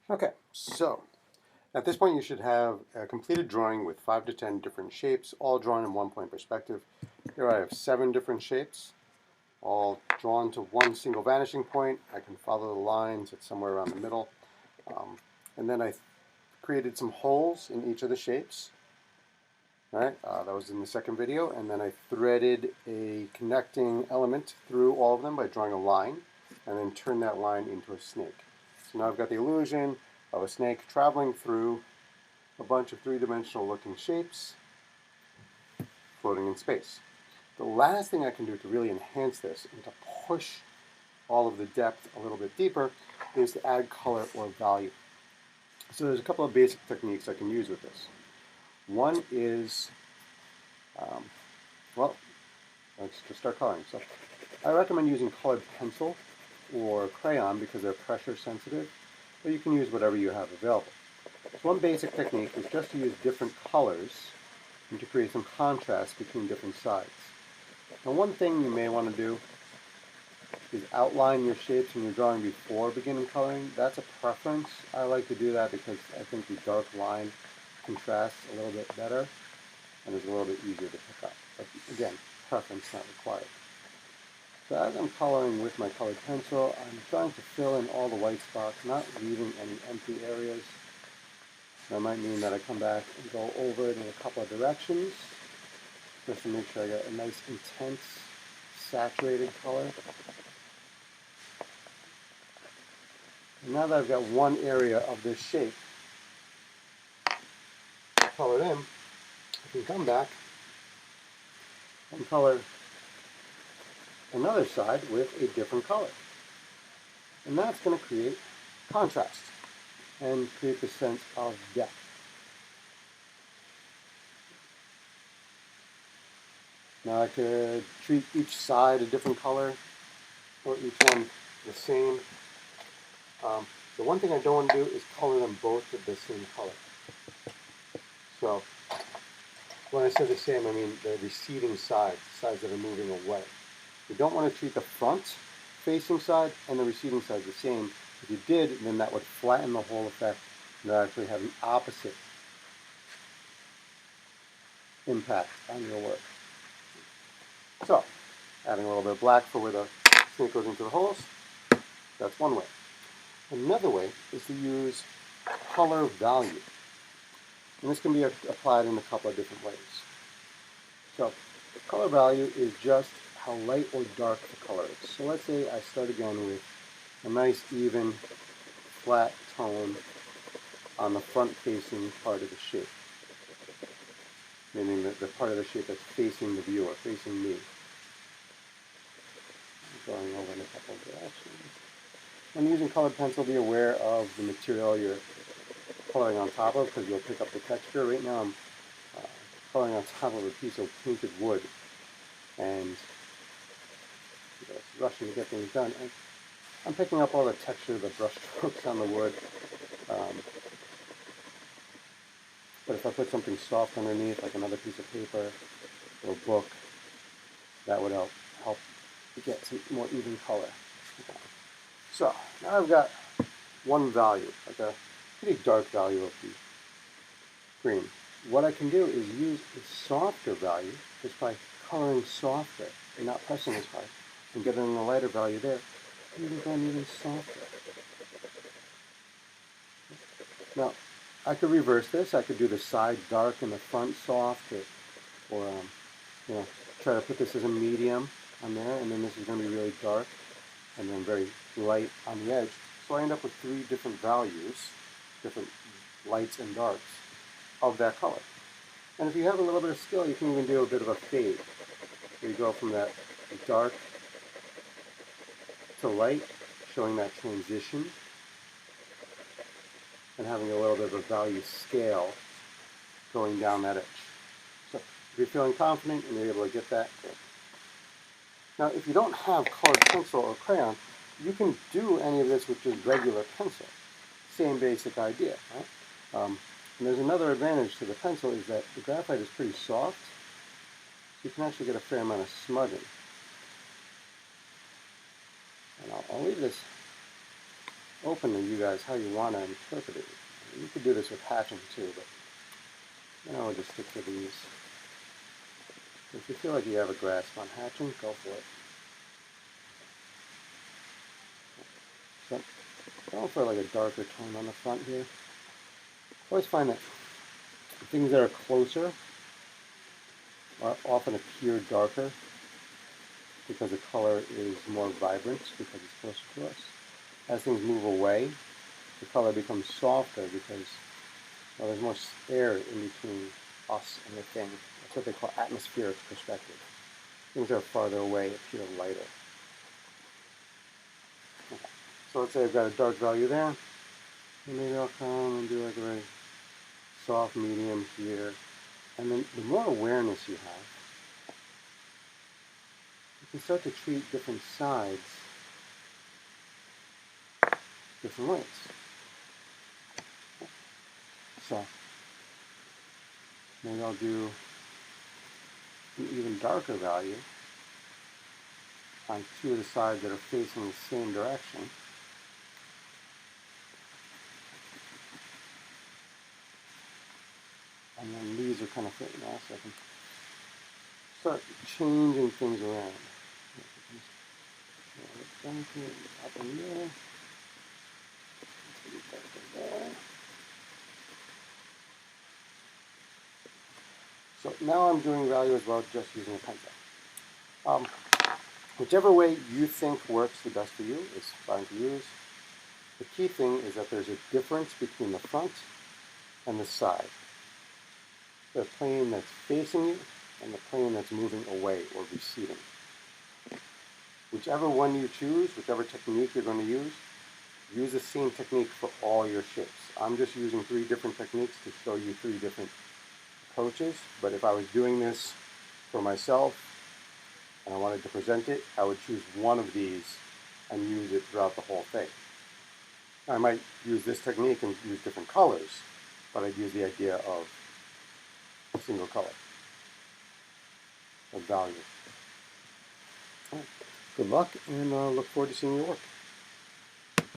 Okay, so at this point you should have a completed drawing with 5 to 10 different shapes, all drawn in one-point perspective. Here I have 7 different shapes, all drawn to one single vanishing point. I can follow the lines, it's somewhere around the middle. And then I created some holes in each of the shapes. All right, that was in the second video, and then I threaded a connecting element through all of them by drawing a line, and then turned that line into a snake. So now I've got the illusion of a snake traveling through a bunch of three-dimensional looking shapes floating in space. The last thing I can do to really enhance this and to push all of the depth a little bit deeper is to add color or value. So there's a couple of basic techniques I can use with this. One is, well, let's just start coloring. So I recommend using colored pencil or crayon because they're pressure sensitive, but you can use whatever you have available. So one basic technique is just to use different colors and to create some contrast between different sides. Now one thing you may want to do is outline your shapes when you're drawing before beginning coloring. That's a preference. I like to do that because I think the dark line contrasts a little bit better and is a little bit easier to pick up. But again, preference not required. So as I'm coloring with my colored pencil, I'm trying to fill in all the white spots, not leaving any empty areas. That might mean that I come back and go over it in a couple of directions, just to make sure I get a nice intense saturated color. And now that I've got one area of this shape colored in, I can come back and color another side with a different color. And that's going to create contrast and create the sense of depth. Now I could treat each side a different color or each one the same. The one thing I don't want to do is color them both with the same color. So when I say the same, I mean the receding sides, sides that are moving away. You don't want to treat the front facing side and the receding side the same. If you did, then that would flatten the whole effect and actually have the opposite impact on your work. So, adding a little bit of black for where the snake goes into the holes, that's one way. Another way is to use color value. And this can be applied in a couple of different ways. So, color value is just how light or dark the color is. So let's say I start again with a nice even flat tone on the front-facing part of the shape, meaning the part of the shape that's facing the viewer, facing me. I'm going over in a couple of directions. When using colored pencil, be aware of the material you're coloring on top of because you'll pick up the texture. Right now I'm coloring on top of a piece of painted wood and rushing to get things done. And I'm picking up all the texture, the brush strokes on the wood. But if I put something soft underneath, like another piece of paper or a book, that would help get some more even color. Okay. So now I've got one value, like a pretty dark value of the green. What I can do is use a softer value just by coloring softer and not pressing as hard and getting a lighter value there. Even going even softer. Now, I could reverse this. I could do the side dark and the front soft, or try to put this as a medium on there, and then this is going to be really dark, and then very light on the edge. So I end up with three different values, different lights and darks of that color. And if you have a little bit of skill, you can even do a bit of a fade, where you go from that dark to light, showing that transition, and having a little bit of a value scale going down that edge. So if you're feeling confident and you're able to get that, good. Now if you don't have colored pencil or crayon, you can do any of this with just regular pencil. Same basic idea, right? And there's another advantage to the pencil is that the graphite is pretty soft, so you can actually get a fair amount of smudging. And I'll leave this open to you guys how you want to interpret it. You could do this with hatching too, but we'll just stick to these. If you feel like you have a grasp on hatching, go for it. So, going for like a darker tone on the front here. I always find that things that are closer often appear darker because the color is more vibrant because it's closer to us. As things move away, the color becomes softer because there's more air in between us and the thing. That's what they call atmospheric perspective. Things that are farther away appear lighter. Okay. So let's say I've got a dark value there. And maybe I'll come and do like a very soft medium here. And then the more awareness you have, you can start to treat different sides different ways. So maybe I'll do an even darker value on two of the sides that are facing the same direction. And then these are kind of fitting now, so I can start changing things around. Up in there. So now I'm doing value as well, just using a pencil. Whichever way you think works the best for you is fine to use. The key thing is that there's a difference between the front and the side. The plane that's facing you and the plane that's moving away or receding. Whichever one you choose, whichever technique you're going to use the same technique for all your shapes. I'm just using 3 different techniques to show you 3 different approaches, but if I was doing this for myself and I wanted to present it, I would choose one of these and use it throughout the whole thing. I might use this technique and use different colors, but I'd use the idea of a single color of value. All right. Good luck, and look forward to seeing your work.